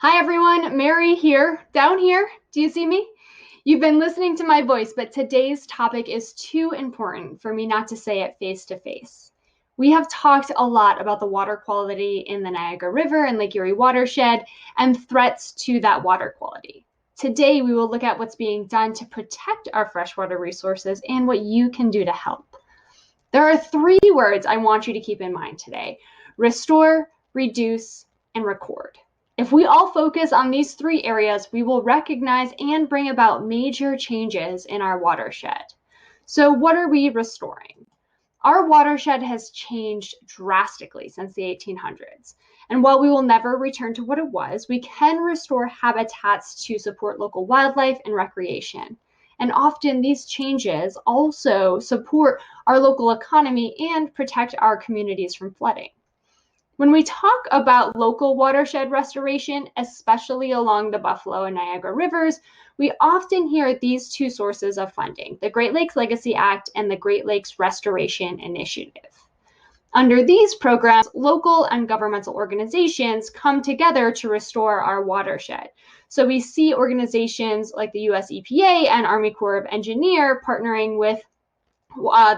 Hi everyone, Mary here, down here. Do you see me? You've been listening to my voice, but today's topic is too important for me not to say it face to face. We have talked a lot about the water quality in the Niagara River and Lake Erie watershed and threats to that water quality. Today, we will look at what's being done to protect our freshwater resources and what you can do to help. There are three words I want you to keep in mind today: restore, reduce, and record. If we all focus on these three areas, we will recognize and bring about major changes in our watershed. So what are we restoring? Our watershed has changed drastically since the 1800s. And while we will never return to what it was, we can restore habitats to support local wildlife and recreation. And often these changes also support our local economy and protect our communities from flooding. When we talk about local watershed restoration, especially along the Buffalo and Niagara Rivers, we often hear these two sources of funding: the Great Lakes Legacy Act and the Great Lakes Restoration Initiative. Under these programs, local and governmental organizations come together to restore our watershed. So we see organizations like the US EPA and Army Corps of Engineers partnering with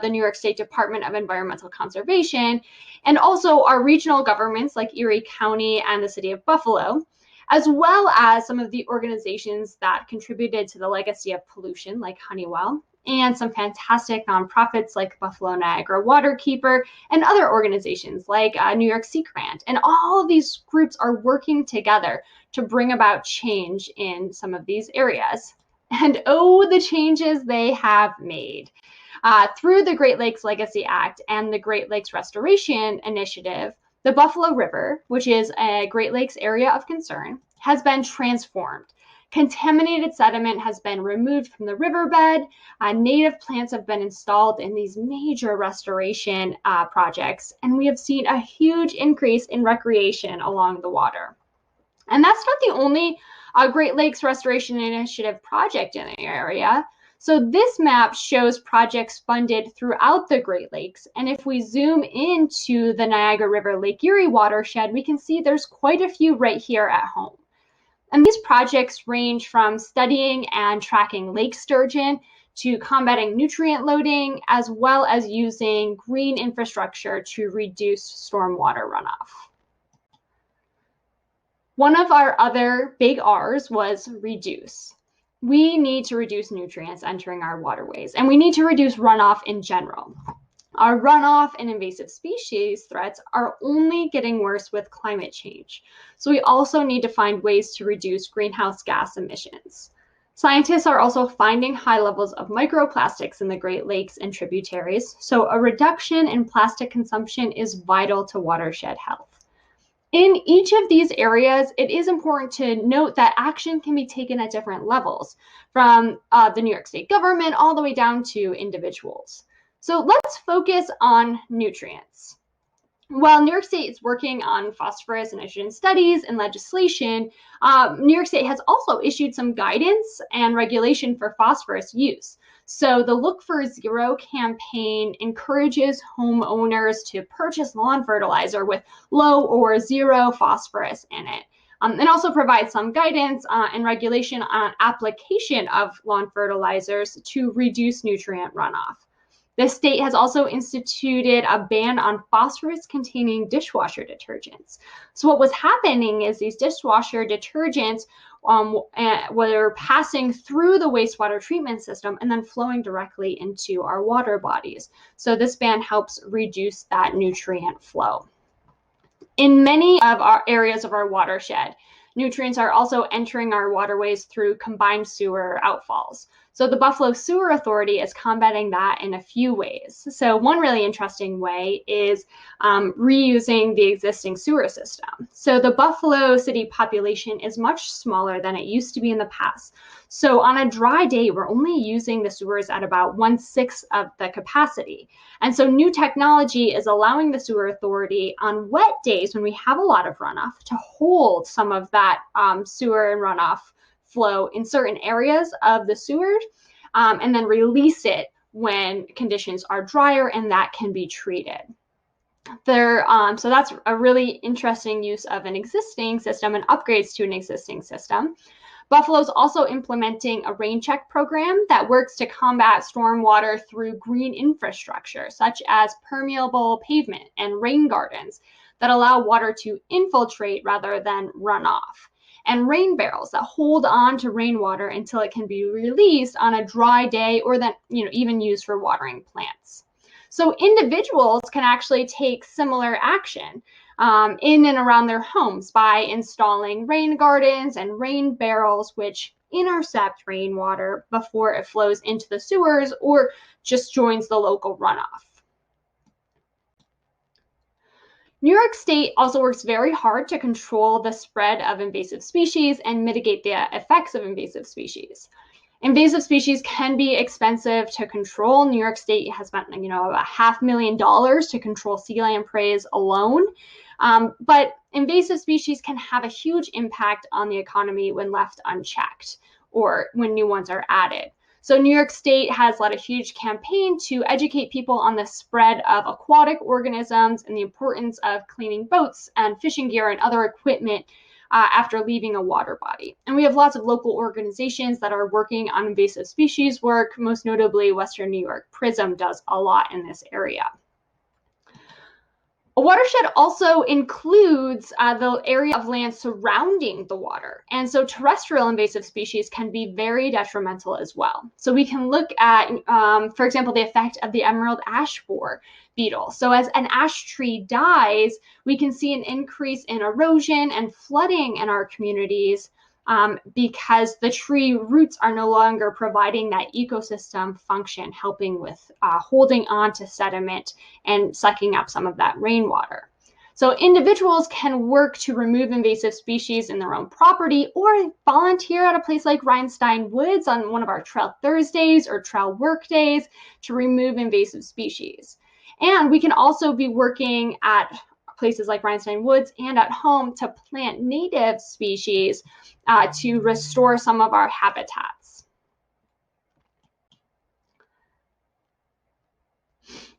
the New York State Department of Environmental Conservation, and also our regional governments like Erie County and the City of Buffalo, as well as some of the organizations that contributed to the legacy of pollution like Honeywell, and some fantastic nonprofits like Buffalo Niagara Waterkeeper and other organizations like New York Sea Grant. And all of these groups are working together to bring about change in some of these areas. And oh, the changes they have made. Through the Great Lakes Legacy Act and the Great Lakes Restoration Initiative, the Buffalo River, which is a Great Lakes area of concern, has been transformed. Contaminated sediment has been removed from the riverbed. Native plants have been installed in these major restoration projects, and we have seen a huge increase in recreation along the water. And that's not the only Great Lakes Restoration Initiative project in the area. So this map shows projects funded throughout the Great Lakes. And if we zoom into the Niagara River Lake Erie watershed, we can see there's quite a few right here at home. And these projects range from studying and tracking lake sturgeon to combating nutrient loading, as well as using green infrastructure to reduce stormwater runoff. One of our other big R's was reduce. We need to reduce nutrients entering our waterways, and we need to reduce runoff in general. Our runoff and invasive species threats are only getting worse with climate change. So we also need to find ways to reduce greenhouse gas emissions. Scientists are also finding high levels of microplastics in the Great Lakes and tributaries, so a reduction in plastic consumption is vital to watershed health. In each of these areas, it is important to note that action can be taken at different levels, from the New York State government all the way down to individuals. So let's focus on nutrients. While New York State is working on phosphorus and nitrogen studies and legislation, New York State has also issued some guidance and regulation for phosphorus use. So the Look for Zero campaign encourages homeowners to purchase lawn fertilizer with low or zero phosphorus in it. And also provides some guidance and regulation on application of lawn fertilizers to reduce nutrient runoff. The state has also instituted a ban on phosphorus-containing dishwasher detergents. So what was happening is these dishwasher detergents were passing through the wastewater treatment system and then flowing directly into our water bodies. So this ban helps reduce that nutrient flow. In many of our areas of our watershed, nutrients are also entering our waterways through combined sewer outfalls. So the Buffalo Sewer Authority is combating that in a few ways. So one really interesting way is reusing the existing sewer system. So the Buffalo city population is much smaller than it used to be in the past. So on a dry day, we're only using the sewers at about 1/6 of the capacity. And so new technology is allowing the sewer authority on wet days when we have a lot of runoff to hold some of that sewer and runoff flow in certain areas of the sewers, and then release it when conditions are drier, and that can be treated. So that's a really interesting use of an existing system and upgrades to an existing system. Buffalo's also implementing a rain check program that works to combat stormwater through green infrastructure, such as permeable pavement and rain gardens that allow water to infiltrate rather than run off, and rain barrels that hold on to rainwater until it can be released on a dry day, or then even used for watering plants. So individuals can actually take similar action in and around their homes by installing rain gardens and rain barrels, which intercept rainwater before it flows into the sewers or just joins the local runoff. New York State also works very hard to control the spread of invasive species and mitigate the effects of invasive species. Invasive species can be expensive to control. New York State has spent, about $500,000 to control sea lampreys alone. But invasive species can have a huge impact on the economy when left unchecked or when new ones are added. So New York State has led a huge campaign to educate people on the spread of aquatic organisms and the importance of cleaning boats and fishing gear and other equipment after leaving a water body. And we have lots of local organizations that are working on invasive species work, most notably Western New York PRISM does a lot in this area. A watershed also includes the area of land surrounding the water. And so terrestrial invasive species can be very detrimental as well. So we can look at, for example, the effect of the emerald ash borer beetle. So as an ash tree dies, we can see an increase in erosion and flooding in our communities because the tree roots are no longer providing that ecosystem function, helping with holding on to sediment and sucking up some of that rainwater. So individuals can work to remove invasive species in their own property or volunteer at a place like Rhinestone Woods on one of our Trail Thursdays or Trail Work Days to remove invasive species. And we can also be working at places like Rhinestone Woods and at home to plant native species to restore some of our habitats.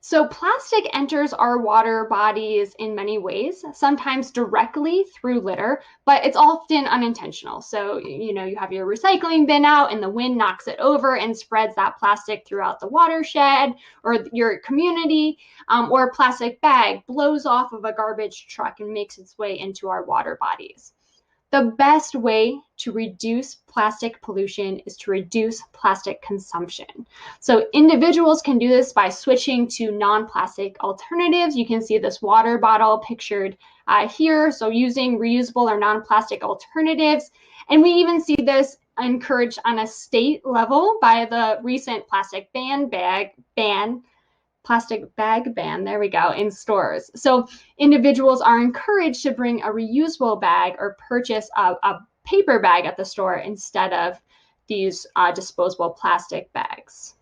So plastic enters our water bodies in many ways, sometimes directly through litter, but it's often unintentional. So, you have your recycling bin out and the wind knocks it over and spreads that plastic throughout the watershed or your community, or a plastic bag blows off of a garbage truck and makes its way into our water bodies. The best way to reduce plastic pollution is to reduce plastic consumption. So individuals can do this by switching to non-plastic alternatives. You can see this water bottle pictured here. So using reusable or non-plastic alternatives. And we even see this encouraged on a state level by the recent plastic bag ban, there we go, in stores. So individuals are encouraged to bring a reusable bag or purchase a paper bag at the store instead of these disposable plastic bags.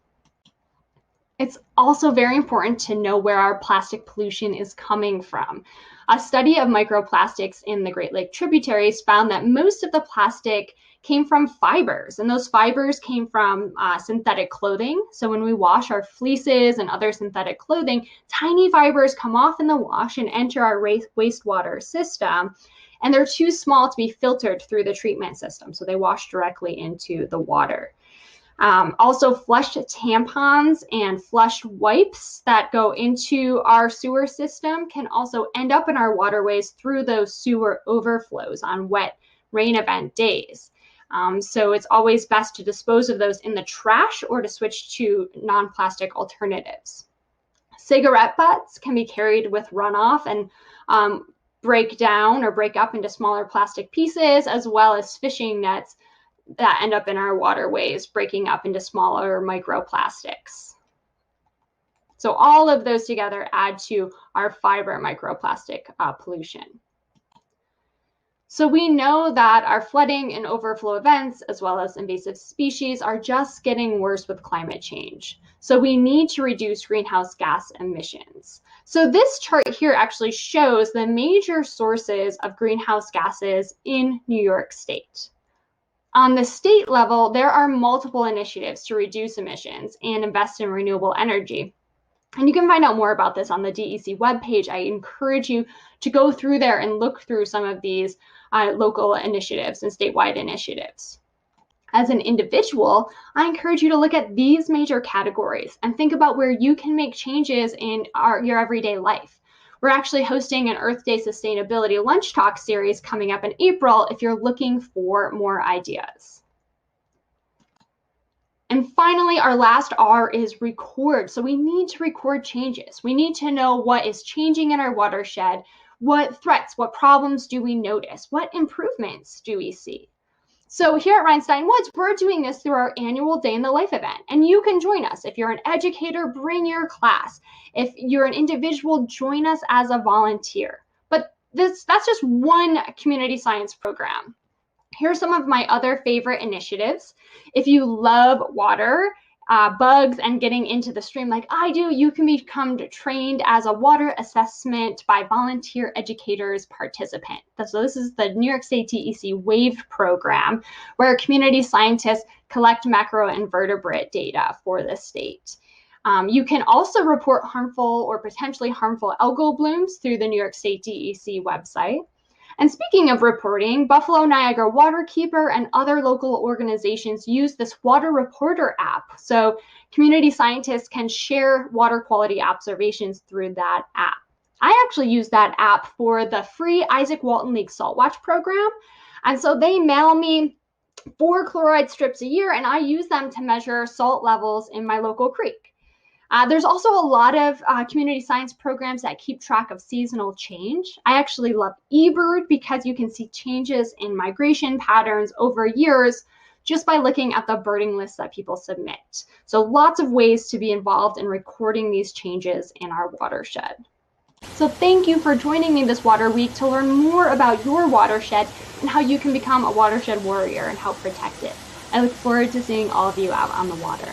It's also very important to know where our plastic pollution is coming from. A study of microplastics in the Great Lake tributaries found that most of the plastic came from fibers, and those fibers came from synthetic clothing. So when we wash our fleeces and other synthetic clothing, tiny fibers come off in the wash and enter our wastewater system, and they're too small to be filtered through the treatment system, so they wash directly into the water. Also, flushed tampons and flushed wipes that go into our sewer system can also end up in our waterways through those sewer overflows on wet rain event days. So it's always best to dispose of those in the trash or to switch to non-plastic alternatives. Cigarette butts can be carried with runoff and break down or break up into smaller plastic pieces, as well as fishing nets that end up in our waterways, breaking up into smaller microplastics. So all of those together add to our fiber microplastic pollution. So we know that our flooding and overflow events, as well as invasive species, are just getting worse with climate change. So we need to reduce greenhouse gas emissions. So this chart here actually shows the major sources of greenhouse gases in New York State. On the state level, there are multiple initiatives to reduce emissions and invest in renewable energy. And you can find out more about this on the DEC webpage. I encourage you to go through there and look through some of these local initiatives and statewide initiatives. As an individual, I encourage you to look at these major categories and think about where you can make changes in your everyday life. We're actually hosting an Earth Day Sustainability Lunch Talk series coming up in April if you're looking for more ideas. And finally, our last R is record. So we need to record changes. We need to know what is changing in our watershed, what threats, what problems do we notice, what improvements do we see. So here at Rhinestone Woods, we're doing this through our annual Day in the Life event, and you can join us. If you're an educator, bring your class. If you're an individual, join us as a volunteer. But that's just one community science program. Here's some of my other favorite initiatives. If you love water, bugs, and getting into the stream like I do, you can become trained as a water assessment by volunteer educators participant. So this is the New York State DEC WAVE program, where community scientists collect macroinvertebrate data for the state. You can also report harmful or potentially harmful algal blooms through the New York State DEC website. And speaking of reporting, Buffalo Niagara Waterkeeper and other local organizations use this Water Reporter app. So community scientists can share water quality observations through that app. I actually use that app for the free Isaac Walton League Salt Watch program. And so they mail me 4 chloride strips a year, and I use them to measure salt levels in my local creek. There's also a lot of community science programs that keep track of seasonal change. I actually love eBird because you can see changes in migration patterns over years just by looking at the birding lists that people submit. So lots of ways to be involved in recording these changes in our watershed. So thank you for joining me this Water Week to learn more about your watershed and how you can become a watershed warrior and help protect it. I look forward to seeing all of you out on the water.